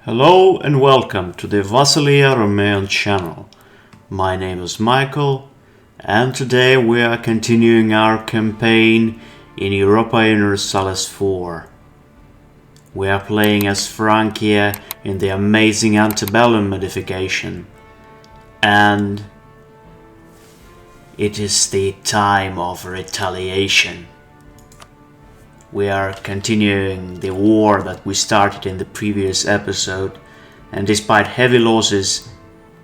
Hello and welcome to the Vasilia Romeon channel. My name is Michael and today we are continuing our campaign in Europa Universalis 4. We are playing as Francia in the amazing Ante Bellum modification, and it is the time of retaliation. We are continuing the war that we started in the previous episode, and despite heavy losses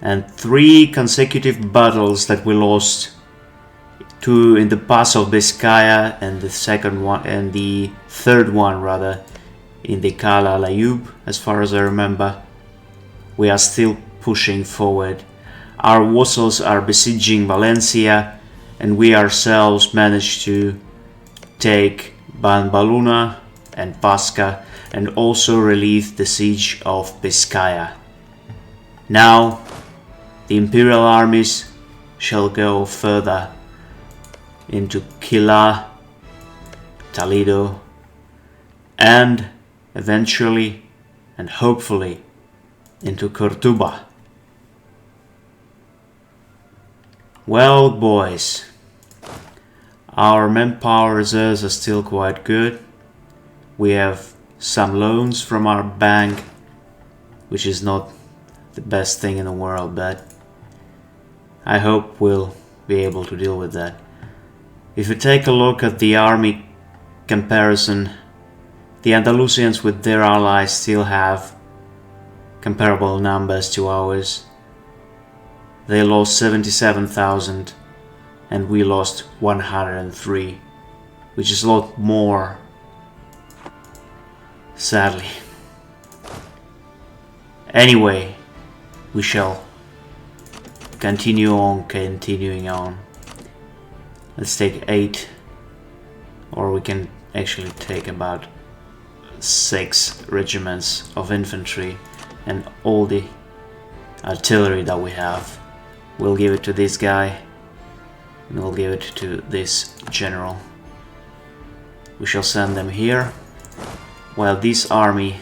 and 3 consecutive battles that we lost, 2 in the Pass of Biscaya and the third one rather in the Kala Layub, as far as I remember, we are still pushing forward. Our vassals are besieging Valencia, and we ourselves managed to take Banbaluna and Pasca, and also relieve the siege of Biscaya. Now the imperial armies shall go further into Quila, Toledo, and eventually and hopefully into Cordoba. Well, boys, our manpower reserves are still quite good. We have some loans from our bank, which is not the best thing in the world, but I hope we'll be able to deal with that. If you take a look at the army comparison, the Andalusians with their allies still have comparable numbers to ours. They lost 77,000 and we lost 103, which is a lot more, sadly. Anyway, we shall continuing on. Let's take 8, or we can actually take about 6 regiments of infantry and all the artillery that we have. We'll give it to this guy, and we'll give it to this general. We shall send them here, while this army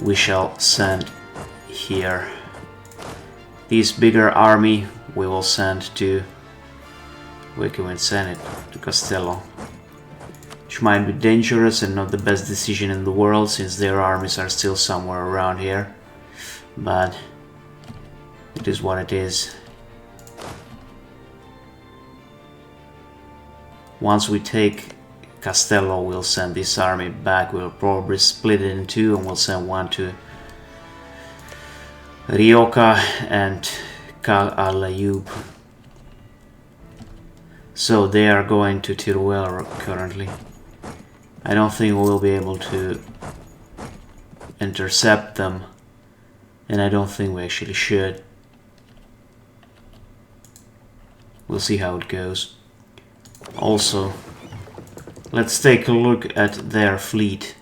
we shall send here. This bigger army we will send to, we can send it to Castello, which might be dangerous and not the best decision in the world since their armies are still somewhere around here, but it is what it is. Once we take Castello, we'll send this army back. We'll probably split it in 2 and we'll send one to Rioja and Cal al-Ayub. So they are going to Teruel currently. I don't think we'll be able to intercept them, and I don't think we actually should. We'll see how it goes. Also, let's take a look at their fleet.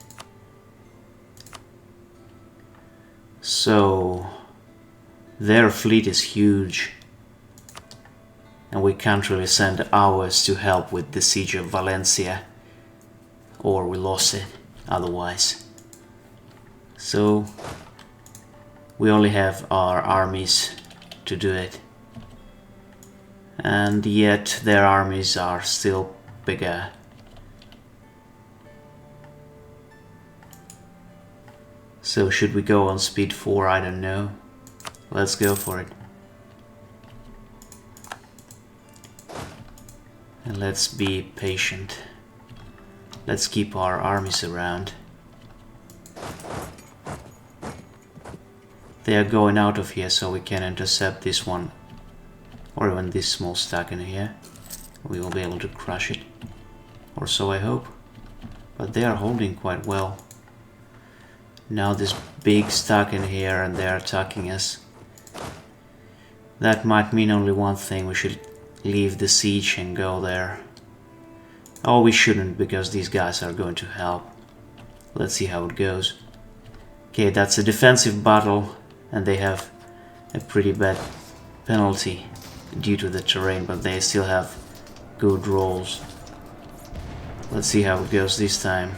So, their fleet is huge, and we can't really send ours to help with the siege of Valencia, or we lost it otherwise. So, we only have our armies to do it. And yet their armies are still bigger. So should we go on speed 4? I don't know. Let's go for it. And let's be patient. Let's keep our armies around. They are going out of here, so we can intercept this one, or even this small stack in here. We will be able to crush it, or so I hope. But they are holding quite well. Now this big stack in here, and they are attacking us. That might mean only one thing: we should leave the siege and go there. Oh, we shouldn't, because these guys are going to help. Let's see how it goes. Okay, that's a defensive battle, and they have a pretty bad penalty due to the terrain, but they still have good rolls. Let's see how it goes this time.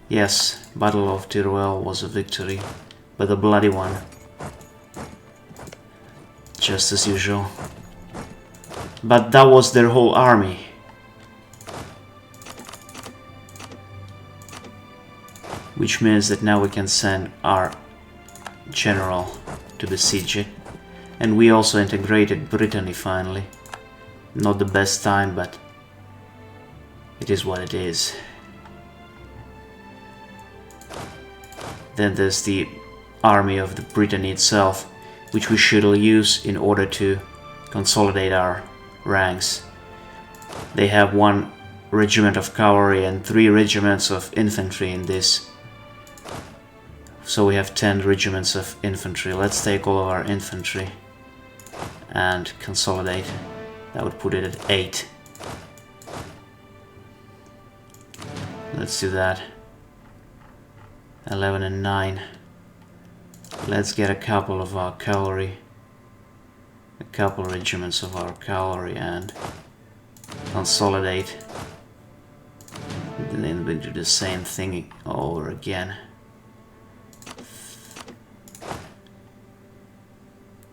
Yes, Battle of Teruel was a victory, but a bloody one. Just as usual. But that was their whole army. Which means that now we can send our general to besiege it. And we also integrated Brittany finally. Not the best time, but it is what it is. Then there's the army of the Brittany itself, which we should use in order to consolidate our ranks. They have 1 regiment of cavalry and 3 regiments of infantry in this. So we have 10 regiments of infantry. Let's take all of our infantry and consolidate. That would put it at 8. Let's do that. 11 and 9. Let's get a couple of our cavalry. A couple regiments of our cavalry and consolidate. And then we do the same thing over again.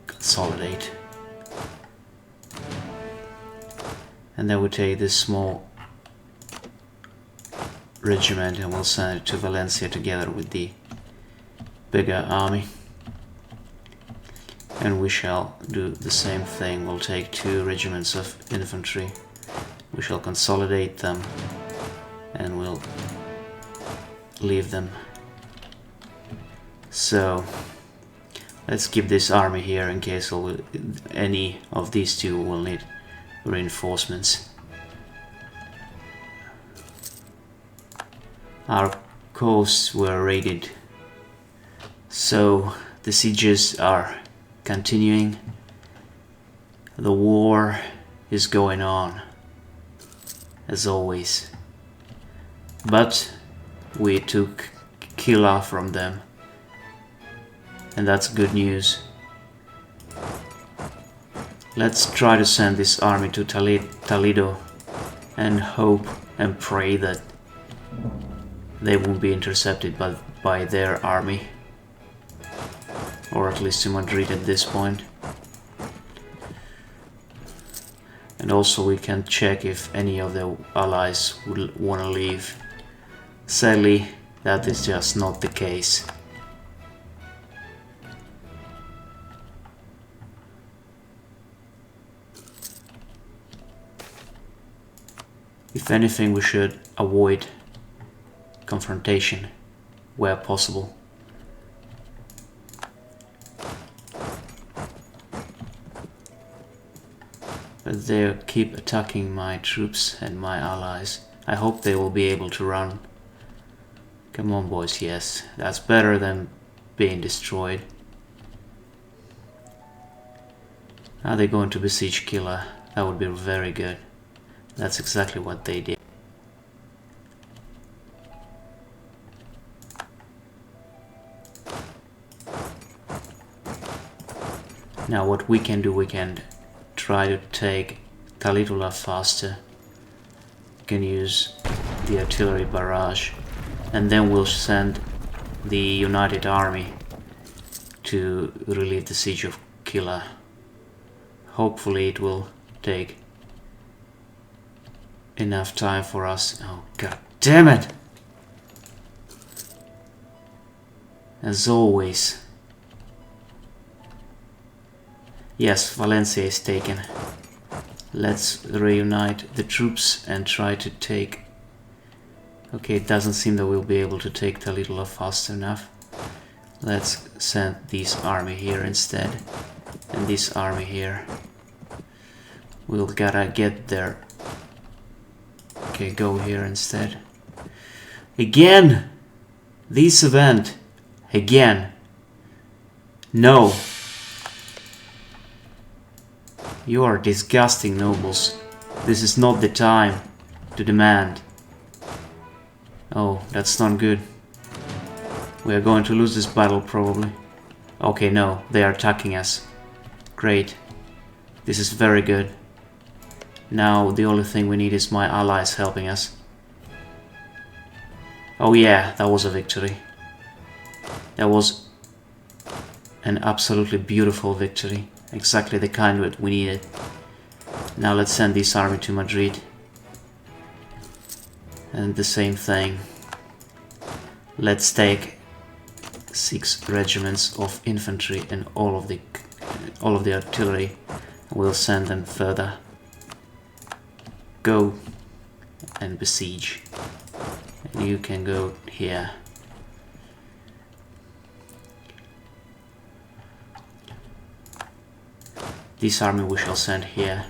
Consolidate. And then we take this small regiment and we'll send it to Valencia together with the bigger army. And we shall do the same thing. We'll take 2 regiments of infantry. We shall consolidate them and we'll leave them. So let's keep this army here in case any of these 2 will need reinforcements. Our coasts were raided, so the sieges are continuing. The war is going on, as always. But we took Kila from them, and that's good news. Let's try to send this army to Toledo and hope and pray that they won't be intercepted by their army, or at least to Madrid at this point. And also we can check if any of the allies would want to leave. Sadly, that is just not the case. If anything, we should avoid confrontation where possible. But they keep attacking my troops and my allies. I hope they will be able to run. Come on, boys, yes. That's better than being destroyed. Are they going to besiege Kila? That would be very good. That's exactly what they did. Now what we can do, we can try to take Talitula faster. We can use the artillery barrage, and then we'll send the United Army to relieve the siege of Kila. Hopefully it will take enough time for us. Oh, god damn it! As always. Yes, Valencia is taken. Let's reunite the troops and try to take... Okay, it doesn't seem that we'll be able to take Talitula fast enough. Let's send this army here instead. And this army here. We'll gotta get there. Okay, go here instead. Again! This event! Again! No! You are disgusting, nobles. This is not the time to demand. Oh, that's not good. We are going to lose this battle, probably. Okay, no, they are attacking us. Great. This is very good. Now, the only thing we need is my allies helping us. Oh yeah, that was a victory. That was an absolutely beautiful victory. Exactly the kind that we needed. Now let's send this army to Madrid. And the same thing. Let's take 6 regiments of infantry and all of the artillery. We'll send them further. Go and besiege. And you can go here. This army we shall send here.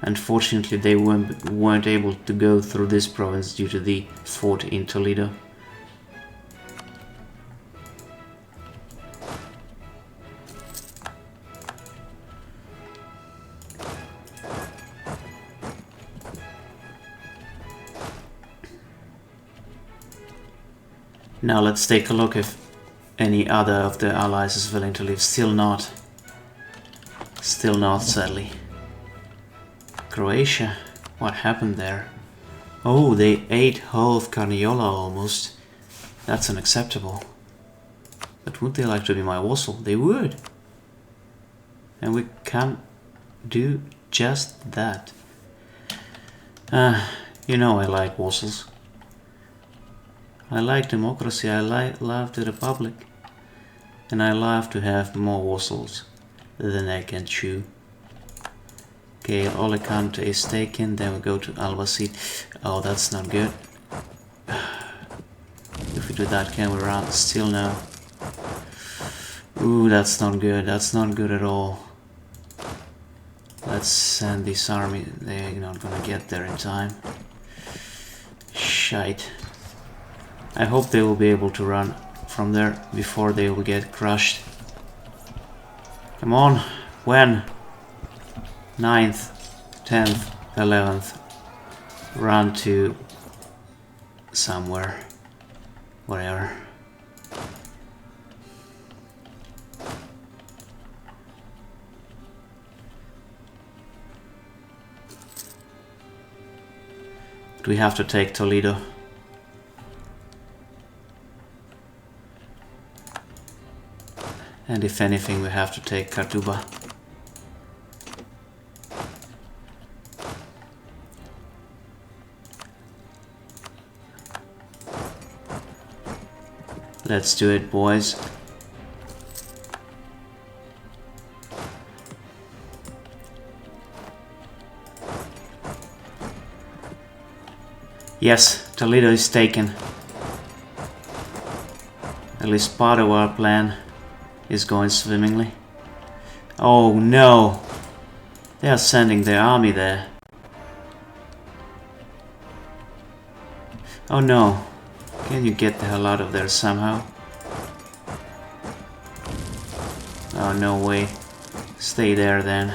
Unfortunately, they weren't able to go through this province due to the fort in Toledo. Now let's take a look if any other of the allies is willing to leave. Still not. Still not, sadly. Croatia, what happened there? Oh, they ate whole of Carniola almost. That's unacceptable. But would they like to be my vassal? They would. And we can do just that. You know I like vassals. I like democracy, I love the republic. And I love to have more vassals than I can chew. Okay, Alicante is taken, then we go to Albacete. Oh, that's not good. If we do that, can we run? Still no. Ooh, that's not good. That's not good at all. Let's send this army. They're not gonna get there in time. Shite. I hope they will be able to run from there before they will get crushed. Come on. When? 9th, 10th, 11th. Run to somewhere. Whatever. But we have to take Toledo. And if anything, we have to take Cordoba. Let's do it, boys. Yes, Toledo is taken. At least part of our plan is going swimmingly. Oh no! They are sending their army there. Oh no! Can you get the hell out of there somehow? Oh, no way. Stay there then.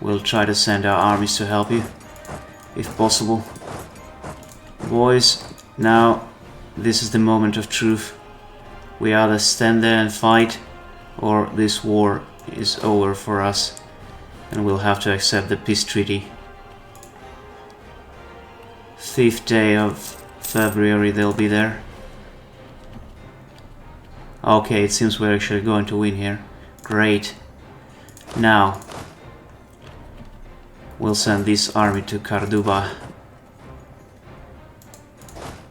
We'll try to send our armies to help you, if possible. Boys, now this is the moment of truth. We either stand there and fight, or this war is over for us, and we'll have to accept the peace treaty. 5th day of February they'll be there. Okay, it seems we're actually going to win here. Great. Now we'll send this army to Cordoba.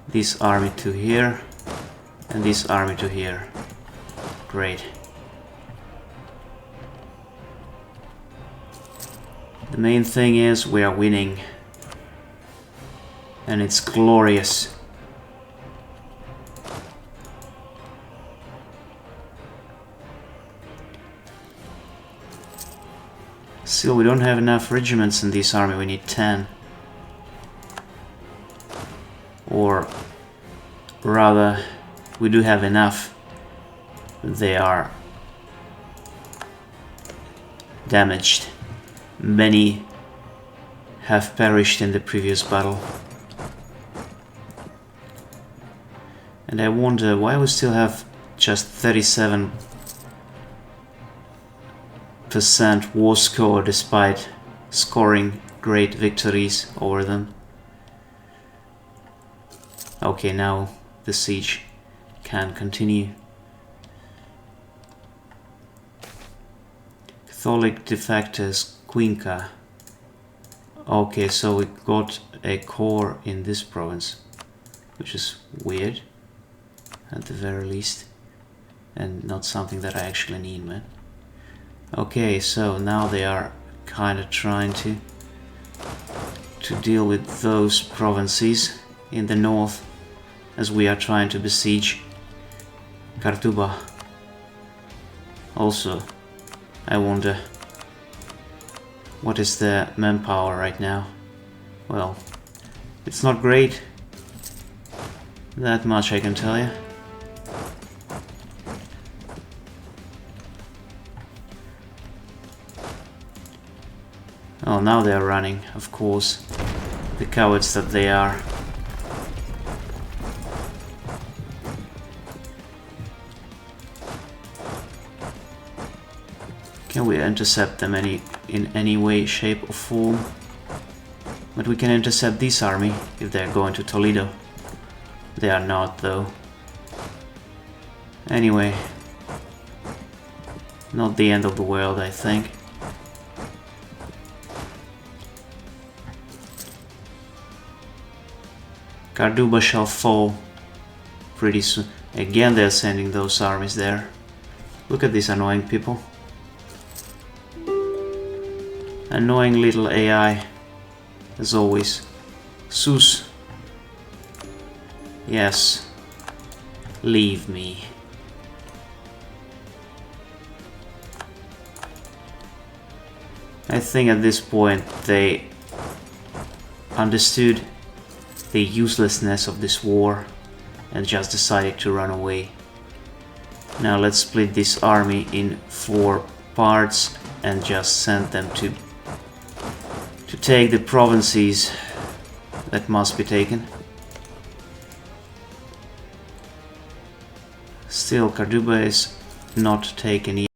This army to here. And this army to here. Great. The main thing is we are winning. And it's glorious. Still, we don't have enough regiments in this army. We need 10. Or rather, we do have enough. They are damaged. Many have perished in the previous battle. And I wonder why we still have just 37% war score despite scoring great victories over them. Okay, now the siege can continue. Catholic defectors, Cuenca. Okay, so we got a core in this province, which is weird, at the very least, and not something that I actually need, man. Okay, so now they are kind of trying to deal with those provinces in the north, as we are trying to besiege Cordoba. Also, I wonder what is the manpower right now. Well, it's not great, that much I can tell you. Oh, now they are running, of course, the cowards that they are. Can we intercept them in any way, shape or form? But we can intercept this army if they're going to Toledo. They are not, though. Anyway, not the end of the world, I think. Cordoba shall fall pretty soon. Again, they're sending those armies there. Look at these annoying people. Annoying little AI, as always. Sus. Yes. Leave me. I think at this point they understood the uselessness of this war and just decided to run away. Now let's split this army in 4 parts and just send them to take the provinces that must be taken. Still, Cordoba is not taken yet.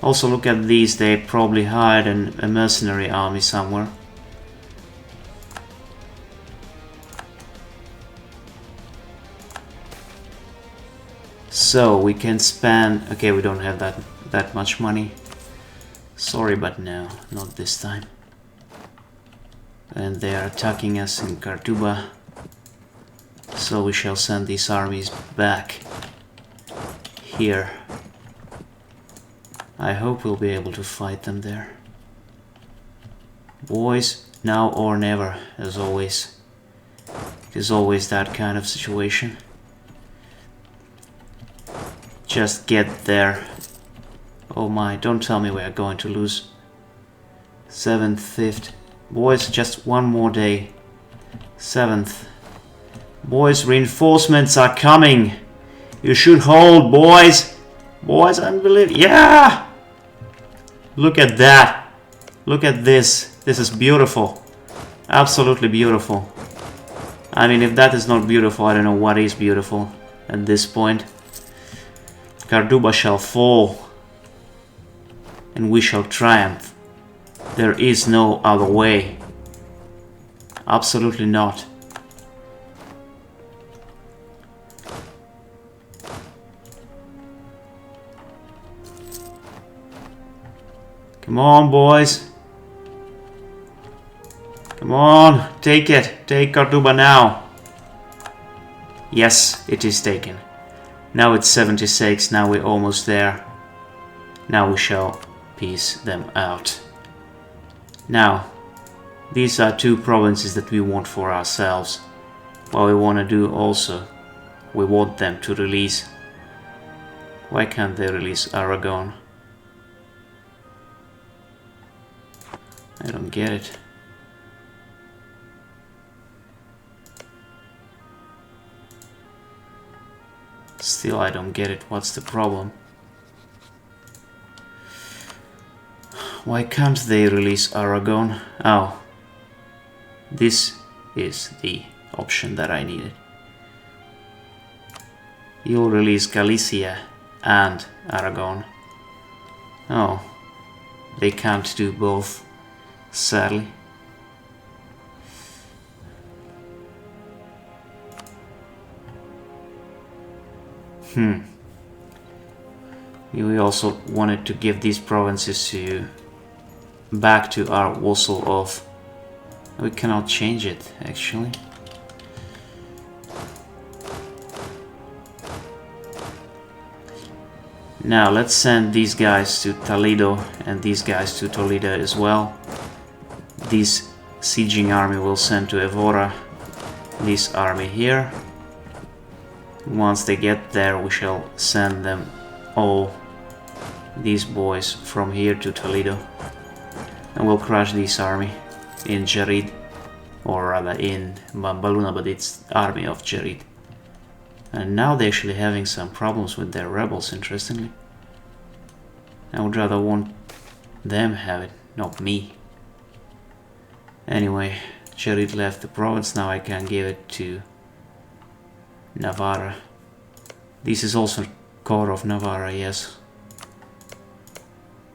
Also, look at these, they probably hired a mercenary army somewhere. So we can spend... Okay, we don't have that much money. Sorry, but no, not this time. And they are attacking us in Cordoba. So we shall send these armies back here. I hope we'll be able to fight them there. Boys, now or never, as always. It is always that kind of situation. Just get there. Oh my, don't tell me we are going to lose. 7th, 5th. Boys, just one more day. 7th. Boys, reinforcements are coming. You should hold, boys. Boys, unbelievable. Yeah! Look at that. Look at this. This is beautiful. Absolutely beautiful. I mean, if that is not beautiful, I don't know what is beautiful at this point. Cordoba shall fall. And we shall triumph. There is no other way. Absolutely not. Come on, boys. Come on, take it. Take Cordoba now. Yes, it is taken. Now it's 76, now we're almost there. Now we shall piece them out. Now, these are 2 provinces that we want for ourselves. What we want to do also, we want them to release. Why can't they release Aragon? I don't get it. Still, I don't get it. What's the problem? Why can't they release Aragon? Oh. This is the option that I needed. You'll release Galicia and Aragon. Oh, they can't do both, sadly. We also wanted to give these provinces back to our vassal of... We cannot change it, actually. Now let's send these guys to Toledo and these guys to Toledo as well. This sieging army will send to Evora this army here. Once they get there, we shall send them all, these boys, from here to Toledo. And we'll crush this army in Jarid, or rather in Bambaluna, but it's army of Jarid. And now they're actually having some problems with their rebels, interestingly. I would rather want them have it, not me. Anyway, Jarid left the province, now I can give it to Navarra. This is also core of Navarra, yes.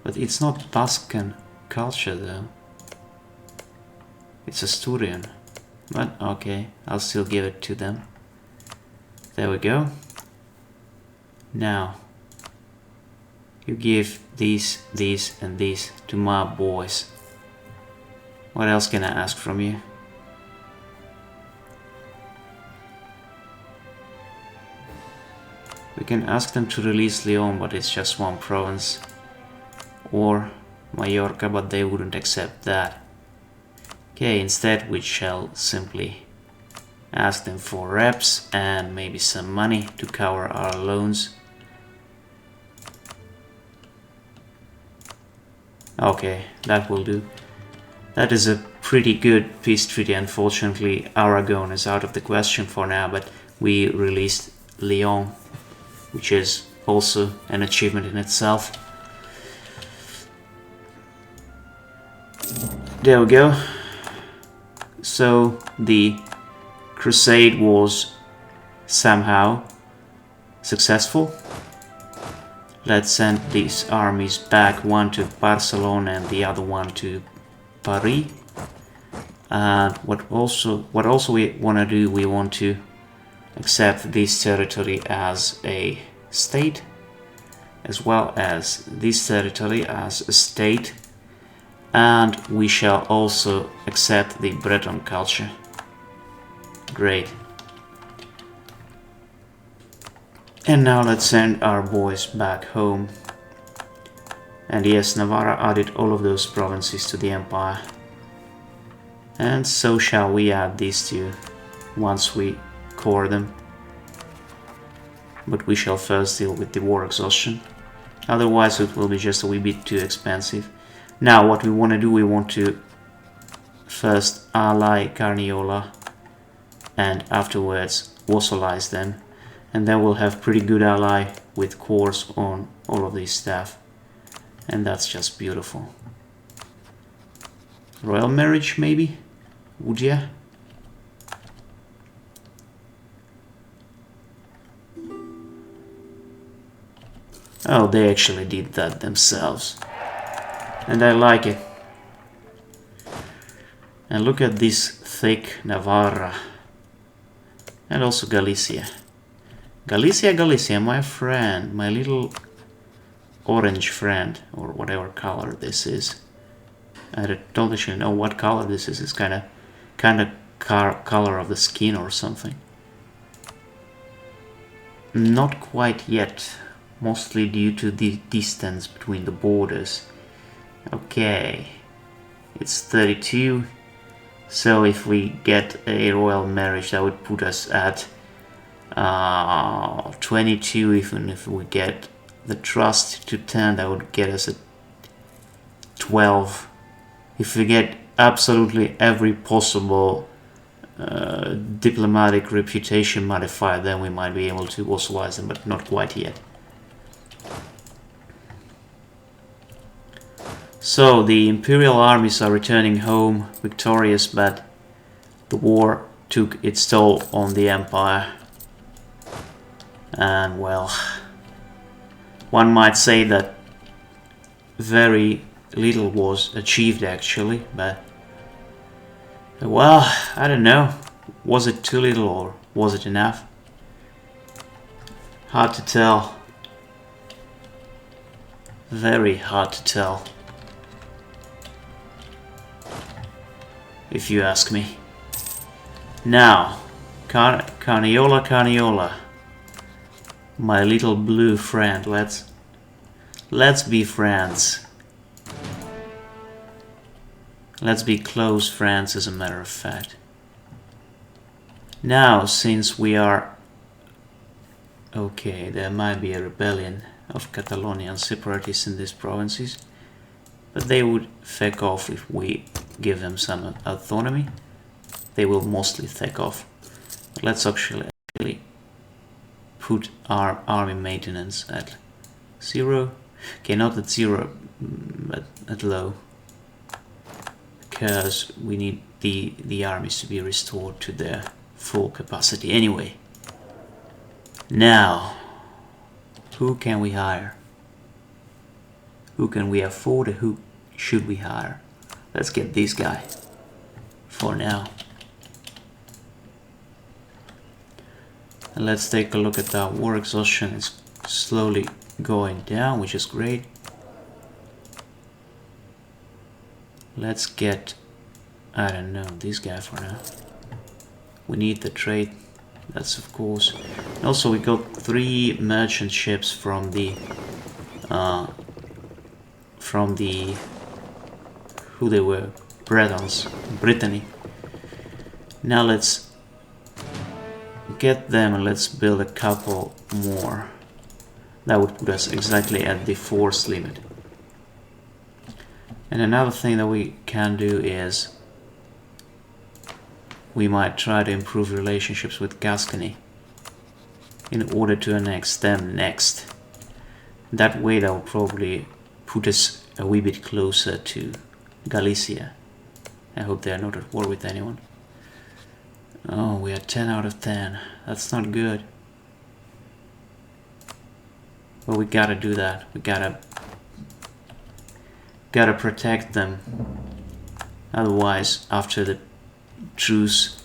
But it's not Tuscan culture though. It's Asturian. But okay, I'll still give it to them. There we go. Now, you give these, and these to my boys. What else can I ask from you? We can ask them to release Leon, but it's just one province. Or Mallorca, but they wouldn't accept that. Okay, instead we shall simply ask them for reps and maybe some money to cover our loans. Okay, that will do. That is a pretty good peace treaty. Unfortunately, Aragon is out of the question for now, but we released Lyon, which is also an achievement in itself. There we go. So the crusade was somehow successful. Let's send these armies back, one to Barcelona and the other one to Paris. And what also we want to do, we want to accept this territory as a state, as well as this territory as a state, and we shall also accept the Breton culture. Great. And now let's send our boys back home. And yes, Navarra added all of those provinces to the empire. And so shall we add these two once we core them. But we shall first deal with the war exhaustion. Otherwise it will be just a wee bit too expensive. Now what we want to do, we want to first ally Carniola and afterwards vassalize them. And then we'll have pretty good ally with cores on all of these stuff. And that's just beautiful. Royal marriage maybe? Would ya? Oh, they actually did that themselves. And I like it. And look at this thick Navarra. And also Galicia. Galicia, my friend, my little orange friend, or whatever color this is. I don't actually know what color this is. It's kind of color of the skin or something. Not quite yet, mostly due to the distance between the borders. Okay, it's 32. So if we get a royal marriage, that would put us at 22. Even if we get the trust to 10, that would get us at 12. If we get absolutely every possible diplomatic reputation modifier, then we might be able to vassalize them, but not quite yet. So the imperial armies are returning home victorious, but the war took its toll on the empire. And well, one might say that very little was achieved actually, but well, I don't know. Was it too little or was it enough? Hard to tell. Very hard to tell, if you ask me. Now, Carniola, my little blue friend, let's be friends. Let's be close friends, as a matter of fact. Now, since we are... Okay, there might be a rebellion of Catalonian separatists in these provinces, but they would feck off if we give them some autonomy. They will mostly feck off. Let's actually put our army maintenance at 0. Okay, not at 0, but at low, because we need the armies to be restored to their full capacity anyway. Now, who can we hire? Who can we afford? Who should we hire? Let's get this guy for now. And let's take a look at our war exhaustion. It's slowly going down, which is great. Let's get, I don't know, this guy for now. We need the trade, that's of course. And also we got 3 merchant ships from the who they were, Bretons, Brittany. Now let's get them and let's build a couple more. That would put us exactly at the force limit. And another thing that we can do is we might try to improve relationships with Gascony in order to annex them next. That way that will probably put us a wee bit closer to Galicia. I hope they are not at war with anyone. Oh, we are 10 out of 10. That's not good. But we gotta do that. We gotta protect them. Otherwise, after the truce,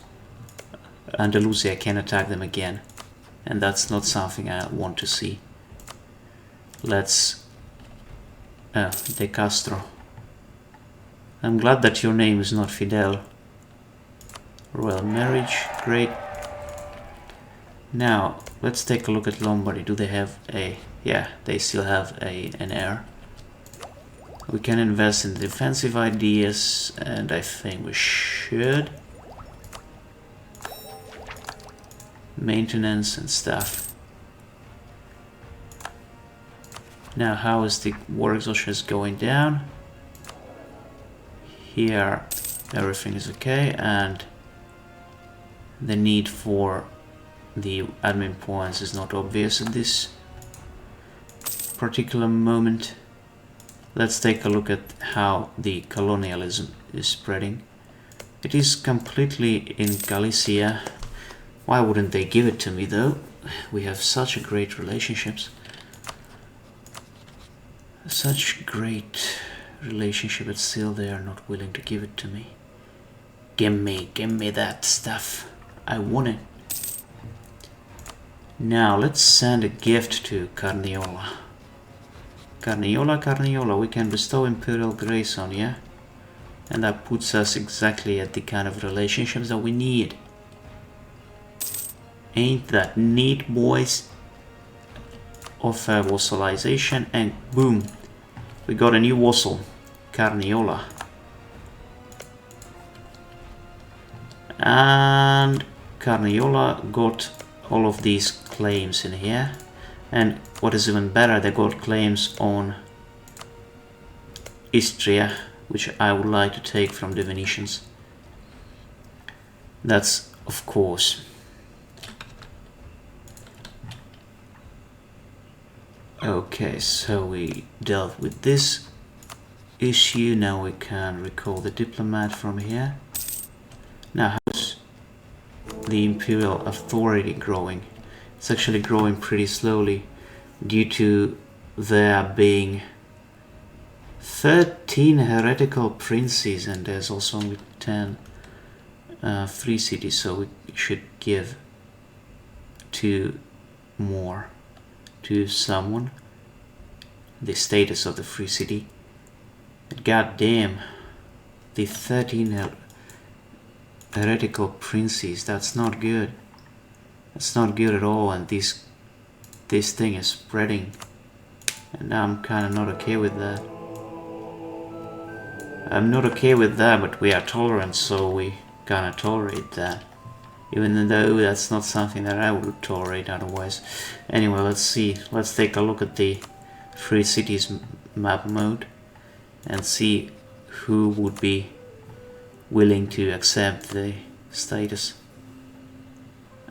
Andalusia can attack them again. And that's not something I want to see. Let's... De Castro. I'm glad that your name is not Fidel. Royal marriage, great. Now, let's take a look at Lombardy. Do they have a... Yeah, they still have an heir. We can invest in defensive ideas, and I think we should. Maintenance and stuff. Now, how is the war exhaustion going down? Here, everything is okay, and the need for the admin points is not obvious at this particular moment. Let's take a look at how the colonialism is spreading. It is completely in Galicia. Why wouldn't they give it to me though? We have such great relationships. Such great relationship, but still they are not willing to give it to me. Give me that stuff. I want it. Now let's send a gift to Carniola. Carniola, we can bestow imperial grace on you. And that puts us exactly at the kind of relationships that we need. Ain't that neat, boys? Offer vassalization and boom. We got a new vassal, Carniola. And Carniola got all of these claims in here. And what is even better, they got claims on Istria, which I would like to take from the Venetians. That's of course. Okay, so we dealt with this issue. Now we can recall the diplomat from here. Now, how's the imperial authority growing? It's actually growing pretty slowly due to there being 13 heretical princes, and there's also only 10 free cities, so we should give 2 more to someone. The status of the free city. God damn, the 13 heretical princes, that's not good. That's not good at all, and this thing is spreading, and I'm kinda not okay with that. I'm not okay with that, but we are tolerant, so we gonna tolerate that. Even though that's not something that I would tolerate otherwise. Anyway, let's see. Let's take a look at the free cities map mode and see who would be willing to accept the status.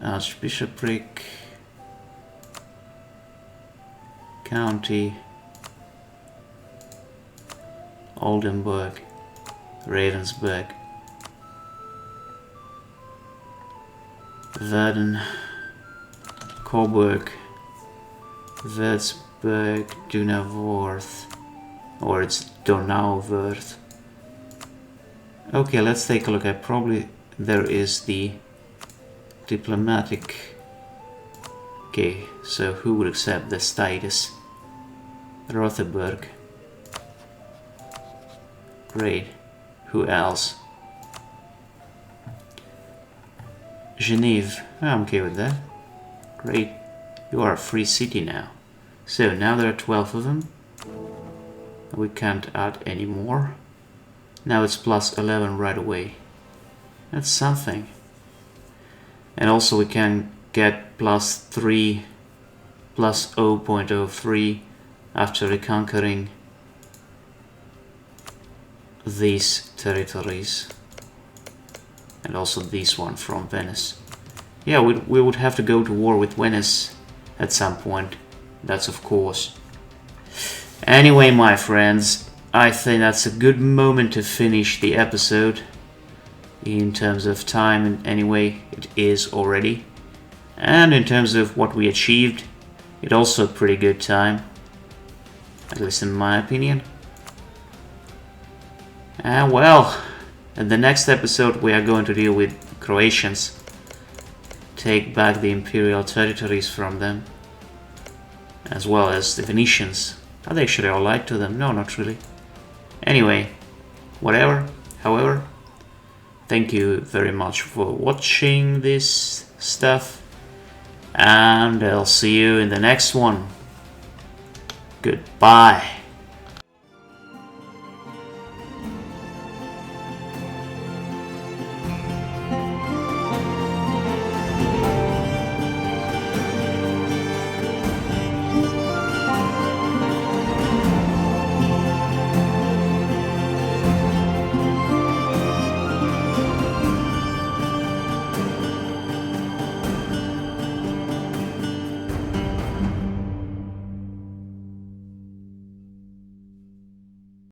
Archbishopric, County, Oldenburg, Ravensburg, Verden, Coburg, Würzburg, Donauwörth, or it's Donauwörth. Okay, let's take a look at, probably there is the diplomatic. Okay, so who would accept the status? Rothenburg. Great. Who else? Genève. I'm okay with that. Great. You are a free city now. So now there are 12 of them. We can't add any more. Now it's plus 11 right away. That's something. And also we can get plus 3, plus 0.03 after reconquering these territories. And also this one from Venice. Yeah, we would have to go to war with Venice at some point. That's of course. Anyway, my friends, I think that's a good moment to finish the episode. In terms of time, anyway, it is already. And in terms of what we achieved, it's also a pretty good time. At least in my opinion. And well, in the next episode we are going to deal with Croatians. Take back the imperial territories from them. As well as the Venetians. Are they actually allied to them? No, not really. Anyway, whatever, however, thank you very much for watching this stuff. And I'll see you in the next one. Goodbye.